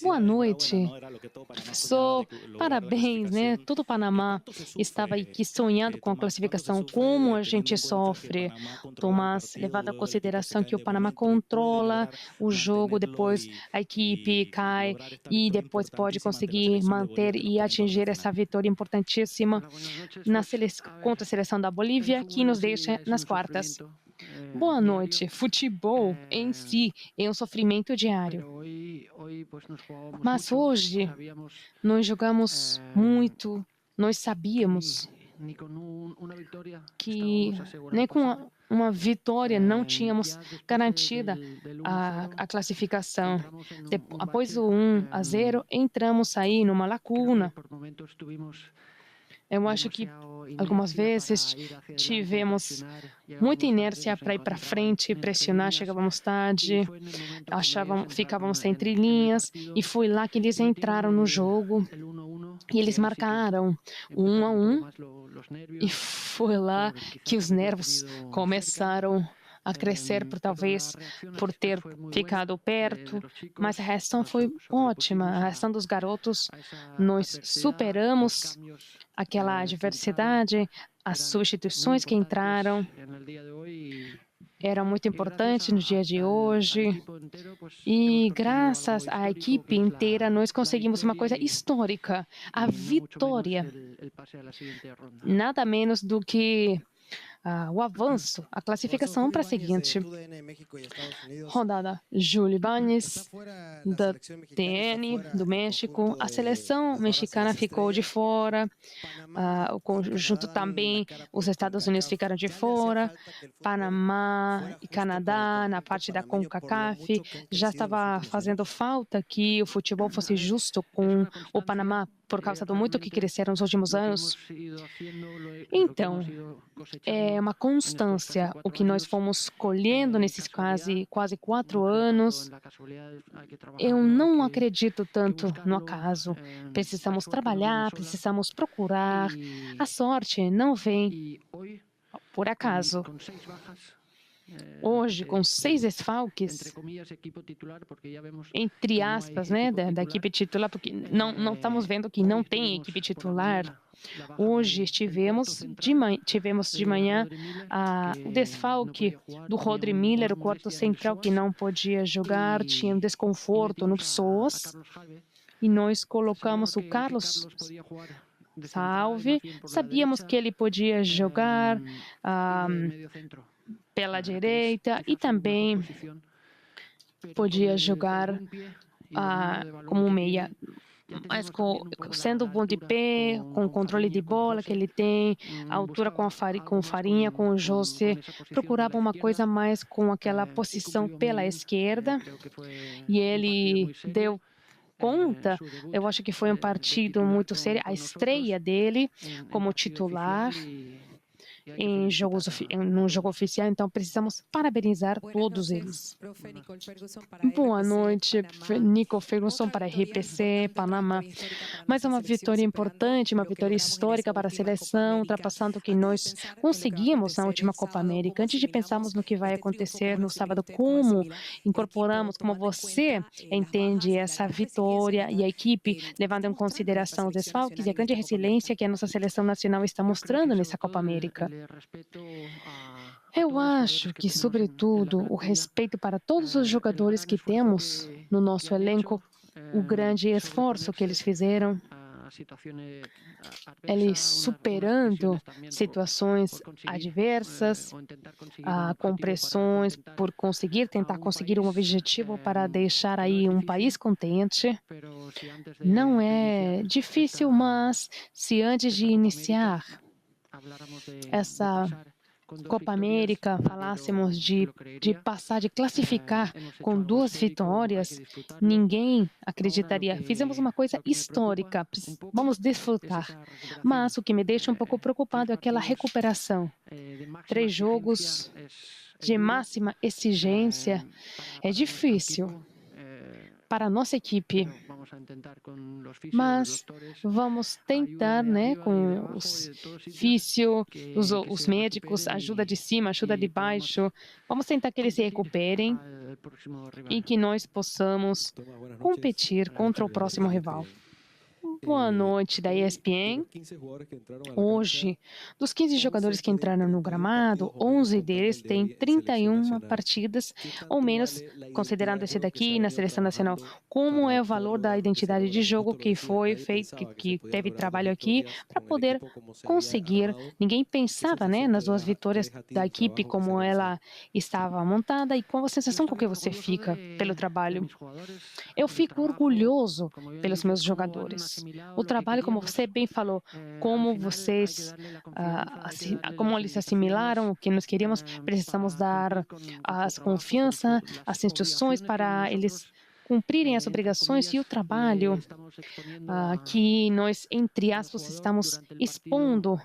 Boa noite, professor. Parabéns, né? Todo o Panamá estava aqui sonhando com a classificação. Como a gente sofre, Tomás, levado em consideração que o Panamá controla o jogo, depois a equipe cai e depois pode conseguir manter e atingir essa vitória importantíssima contra a seleção da Bolívia, que nos deixa nas quartas. Boa noite. Futebol em si é um sofrimento diário. Mas hoje nós jogamos muito, nós sabíamos que nem com uma vitória não tínhamos garantida a classificação. Após o 1-0, entramos aí numa lacuna. Eu acho que algumas vezes tivemos muita inércia para ir para frente, pressionar, chegávamos tarde, ficávamos entre linhas, e foi lá que eles entraram no jogo e eles marcaram o 1-1, e foi lá que os nervos começaram a crescer, talvez por ter ficado perto, mas a reação foi ótima. A reação dos garotos, nós superamos aquela adversidade, as substituições que entraram eram muito importantes no dia de hoje. E graças à equipe inteira, nós conseguimos uma coisa histórica, a vitória. Nada menos do que o avanço, a classificação para a seguinte rodada. Júlio Ibanez, da TN, do México. A seleção mexicana ficou de fora. O conjunto também, os Estados Unidos ficaram de fora. Panamá e Canadá, na parte da CONCACAF. Já estava fazendo falta que o futebol fosse justo com o Panamá, por causa do muito que cresceram nos últimos anos. Então, é uma constância o que nós fomos colhendo nesses quase 4 anos. Eu não acredito tanto no acaso. Precisamos trabalhar, precisamos procurar. A sorte não vem por acaso. Hoje, com 6 desfalques, entre aspas, né, da equipe titular, porque não estamos vendo que não tem equipe titular. Hoje tivemos de manhã o desfalque do Rodri Miller, o quarto central, que não podia jogar, tinha um desconforto no psoas, e nós colocamos o Carlos Salve. Sabíamos que ele podia jogar pela direita e também podia jogar como meia. Mas sendo bom de pé, com o controle de bola que ele tem, a altura com o Farinha, com o José, procurava uma coisa mais com aquela posição pela esquerda, e ele deu conta. Eu acho que foi um partido muito sério, a estreia dele como titular num jogo oficial, então precisamos parabenizar todos eles. Boa noite, Nico Ferguson para a RPC, Panamá. Mais uma vitória importante, uma vitória histórica para a seleção, ultrapassando o que nós conseguimos na última Copa América. Antes de pensarmos no que vai acontecer no sábado, como incorporamos, como você entende essa vitória e a equipe, levando em consideração os desfalques e a grande resiliência que a nossa seleção nacional está mostrando nessa Copa América. Eu acho que, sobretudo, o respeito para todos os jogadores que temos no nosso elenco, o grande esforço que eles fizeram, eles superando situações adversas, com pressões por tentar conseguir um objetivo para deixar aí um país contente. Não é difícil, mas se antes de iniciar essa Copa América falássemos de passar, de classificar com 2 vitórias, ninguém acreditaria. Fizemos uma coisa histórica, vamos desfrutar. Mas o que me deixa um pouco preocupado é aquela recuperação. 3 jogos de máxima exigência é difícil para a nossa equipe. Mas vamos tentar, né, com os físio, os médicos, ajuda de cima, ajuda de baixo, vamos tentar que eles se recuperem e que nós possamos competir contra o próximo rival. Boa noite da ESPN. Hoje, dos 15 jogadores que entraram no gramado, 11 deles têm 31 partidas ou menos, considerando esse daqui na seleção nacional. Como é o valor da identidade de jogo que foi feito, que teve trabalho aqui para poder conseguir? Ninguém pensava, né, nas duas vitórias da equipe, como ela estava montada e qual a sensação com que você fica pelo trabalho. Eu fico orgulhoso pelos meus jogadores. O trabalho, como você bem falou, como vocês, como eles assimilaram o que nós queríamos, precisamos dar as confiança, as instruções para eles cumprirem as obrigações e o trabalho que nós, entre aspas, estamos expondo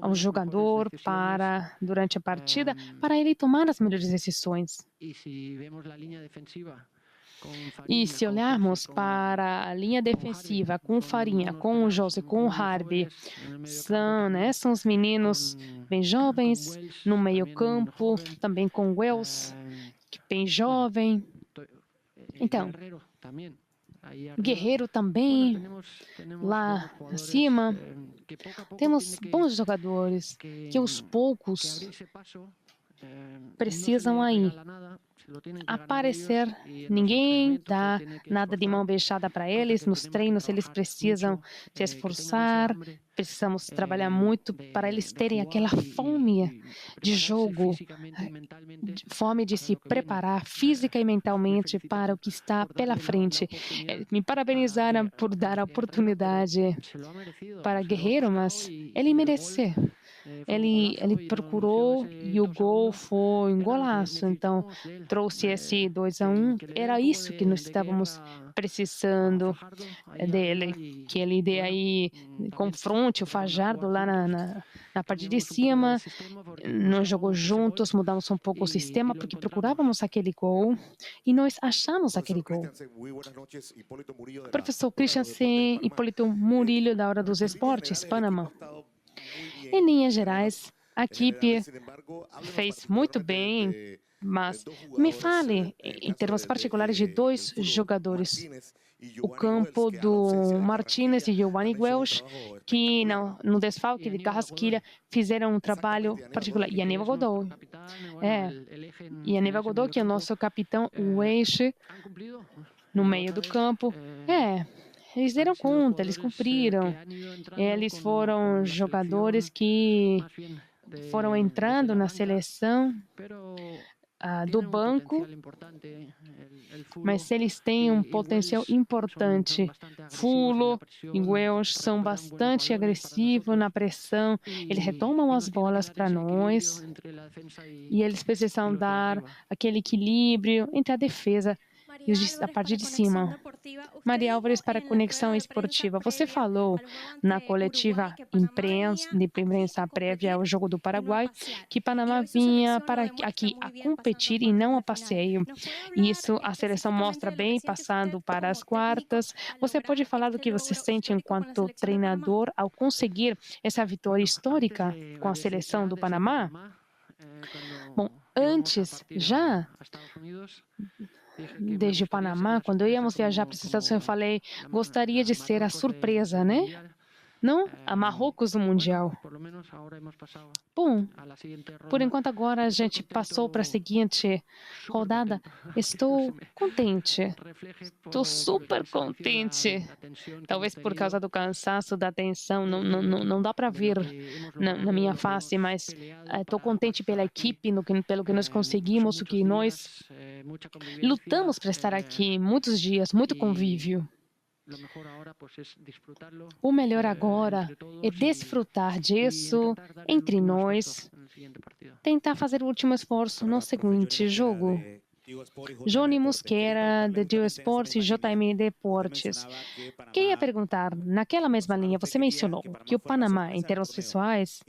ao jogador para durante a partida, para ele tomar as melhores decisões. E se olharmos para a linha defensiva com o Farinha, com o José, com o Harvey, são os meninos bem jovens, no meio-campo, também com o Wells, bem jovem. Então, Guerreiro também, lá acima. Temos bons jogadores que aos poucos precisam aí aparecer. Ninguém dá nada de mão beijada para eles. Nos treinos, eles precisam se esforçar. Precisamos trabalhar muito para eles terem aquela fome de jogo, fome de se preparar física e mentalmente para o que está pela frente. Me parabenizaram por dar a oportunidade para Guerreiro, mas ele mereceu. Ele procurou e o gol foi um golaço. Então, trouxe esse 2-1. Era isso que nós estávamos precisando dele, que ele dê aí, confronte o Fajardo lá na parte de cima. Nós jogamos juntos, mudamos um pouco o sistema, porque procurávamos aquele gol e nós achamos aquele gol. Professor Christiansen, Hipólito Murillo, da Hora dos Esportes, Panamá. Em linhas gerais, a equipe fez muito bem, mas me fale, em termos particulares, de dois jogadores. O campo do Martínez e Giovanni Welsh, que no desfalque de Carrasquilha fizeram um trabalho particular. E Aníbal Godoy. E Aníbal Godoy, que é o nosso capitão, o eixo, no meio do campo. Eles deram conta, eles cumpriram. Eles foram jogadores que foram entrando na seleção do banco, mas eles têm um potencial importante. Fulo e Welsh são bastante agressivos na pressão, eles retomam as bolas para nós e eles precisam dar aquele equilíbrio entre a defesa e a partir de cima. Maria Álvares, para a Conexão Esportiva. Você falou na coletiva de imprensa prévia ao Jogo do Paraguai que Panamá vinha para aqui a competir e não a passeio. Isso a seleção mostra bem, passando para as quartas. Você pode falar do que você sente enquanto treinador ao conseguir essa vitória histórica com a seleção do Panamá? Bom, antes, já desde o Panamá, quando íamos viajar para os Estados Unidos, eu falei, gostaria de ser a surpresa, né? Não a Marrocos do Mundial. Bom, por enquanto agora a gente passou para a seguinte rodada. Estou contente. Estou super contente. Talvez por causa do cansaço, da tensão, não dá para ver na minha face, mas estou contente pela equipe, pelo que nós conseguimos, o que nós lutamos para estar aqui muitos dias, muito convívio. O melhor agora é desfrutar disso entre nós, tentar fazer o último esforço no seguinte jogo. Johnny Mosquera, de Dio Esportes e JM Deportes. Queria perguntar, naquela mesma linha, você mencionou que o Panamá, em termos pessoais,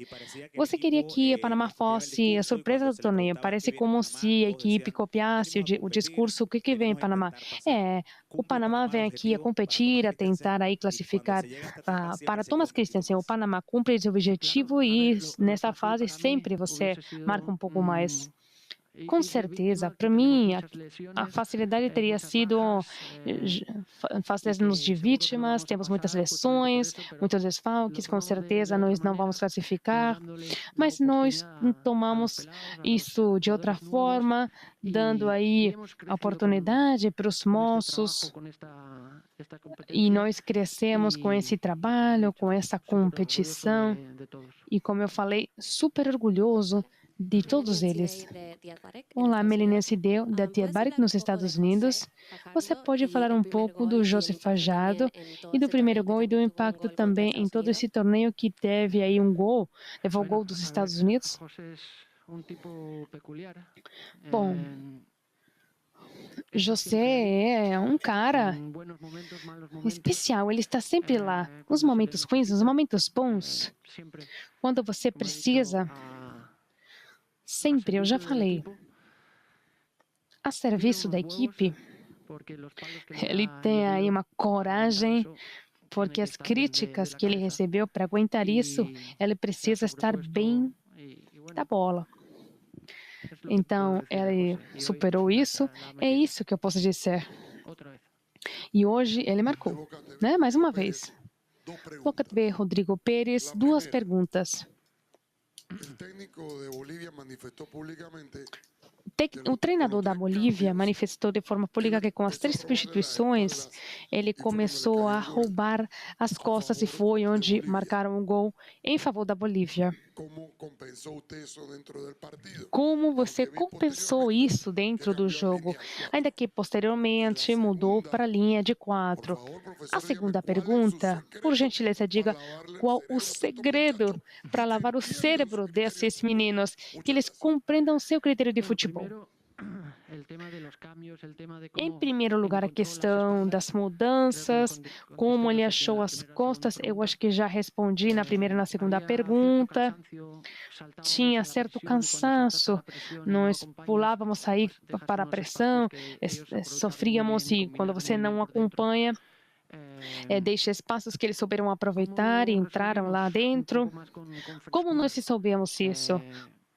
você queria que o Panamá fosse a surpresa do torneio. Parece como se a equipe copiasse o discurso. O que vem em Panamá? O Panamá vem aqui a competir, a tentar aí classificar. Para Thomas Christensen, o Panamá cumpre esse objetivo e nessa fase sempre você marca um pouco mais. Com certeza, para mim, a facilidade teria sido fazermos de vítimas, temos muitas lesões, muitos desfalques, com certeza nós não vamos classificar, mas nós tomamos isso de outra forma, dando aí a oportunidade para os moços, e nós crescemos com esse trabalho, com essa competição, e como eu falei, super orgulhoso de todos eles. Olá, Melinense Deu, da Tia Barik, nos Estados Unidos. Você pode falar um pouco do José Fajardo e do primeiro gol e do impacto também em todo esse torneio que teve aí um gol, levou o gol dos Estados Unidos? Bom, José é um cara especial, ele está sempre lá, nos momentos ruins, nos momentos bons, quando você precisa. Sempre, eu já falei, a serviço da equipe, ele tem aí uma coragem, porque as críticas que ele recebeu para aguentar isso, ele precisa estar bem da bola. Então, ele superou isso, é isso que eu posso dizer. E hoje ele marcou, né? Mais uma vez. Boca B, Rodrigo Pérez, duas perguntas. O treinador da Bolívia manifestou de forma pública que com as 3 substituições, ele começou a roubar as costas e foi onde marcaram um gol em favor da Bolívia. Como você compensou isso dentro do jogo, ainda que posteriormente mudou para a linha de 4? A segunda pergunta, por gentileza, diga qual o segredo para lavar o cérebro desses meninos, que eles compreendam seu critério de futebol. Em primeiro lugar, a questão das mudanças, como ele achou as costas, eu acho que já respondi na primeira e na segunda pergunta. Tinha certo cansaço, nós pulávamos aí para a pressão, sofríamos e quando você não acompanha, deixa espaços que eles souberam aproveitar e entraram lá dentro. Como nós soubemos isso?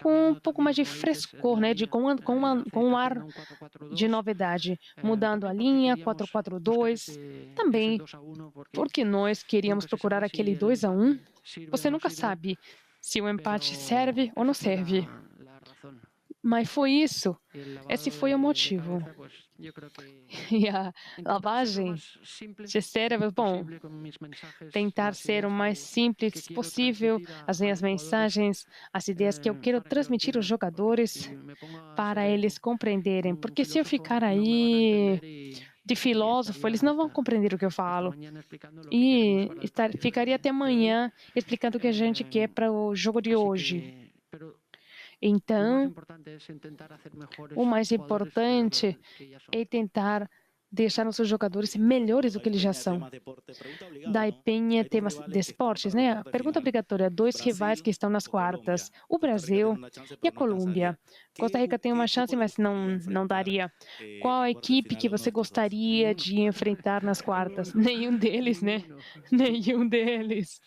Com um pouco mais de frescor, né? Com um ar de novidade, mudando a linha, 4-4-2, também porque nós queríamos procurar aquele 2-1. Você nunca sabe se o empate serve ou não serve. Mas foi isso. Esse foi o motivo. E a lavagem de cérebro, bom, tentar ser o mais simples possível, as minhas mensagens, as ideias que eu quero transmitir aos jogadores para eles compreenderem. Porque se eu ficar aí de filósofo, eles não vão compreender o que eu falo. E ficaria até amanhã explicando o que a gente quer para o jogo de hoje. Então, o mais importante é tentar deixar nossos jogadores melhores do que eles já são. Daí Penha, temas de esportes, né? Pergunta obrigatória: 2 rivais que estão nas quartas, o Brasil e a Colômbia. Costa Rica tem uma chance, mas não daria. Qual a equipe que você gostaria de enfrentar nas quartas? Nenhum deles, né? Nenhum deles.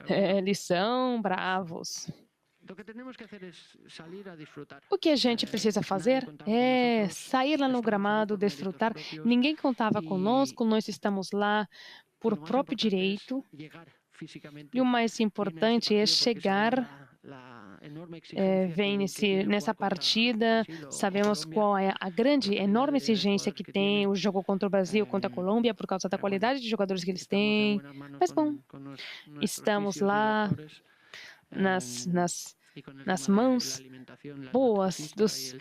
Eles são bravos. O que a gente precisa fazer é sair lá no gramado, desfrutar. Ninguém contava conosco, nós estamos lá por próprio direito. E o mais importante é chegar. Vem nessa partida, sabemos qual é a grande, enorme exigência que tem o jogo contra o Brasil, contra a Colômbia, por causa da qualidade de jogadores que eles têm. Mas, bom, estamos lá nas mãos boas dos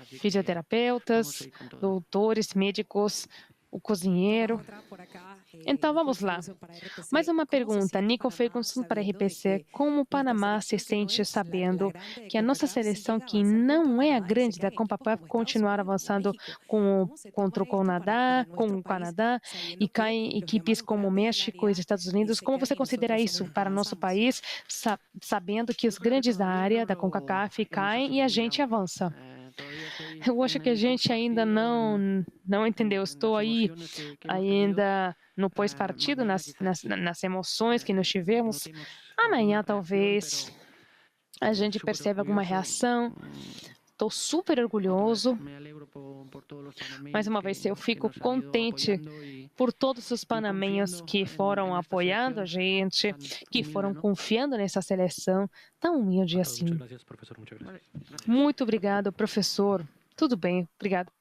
fisioterapeutas, doutores, médicos, o cozinheiro. Então, vamos lá. Mais uma pergunta, Nico Ferguson para a RPC. Como o Panamá se sente sabendo que a nossa seleção, que não é a grande da CONCACAF, continuar avançando contra com o Canadá e caem equipes como México e Estados Unidos? Como você considera isso para nosso país, sabendo que os grandes da área da CONCACAF caem e a gente avança? Eu acho que a gente ainda não entendeu. Estou aí ainda no pós-partido, nas emoções que nós tivemos. Amanhã, talvez, a gente percebe alguma reação. Estou super orgulhoso. Mais uma vez, eu fico contente por todos os panamenhos que foram apoiando a gente, que foram confiando nessa seleção tão humilde assim. Muito obrigado, professor. Tudo bem, obrigado.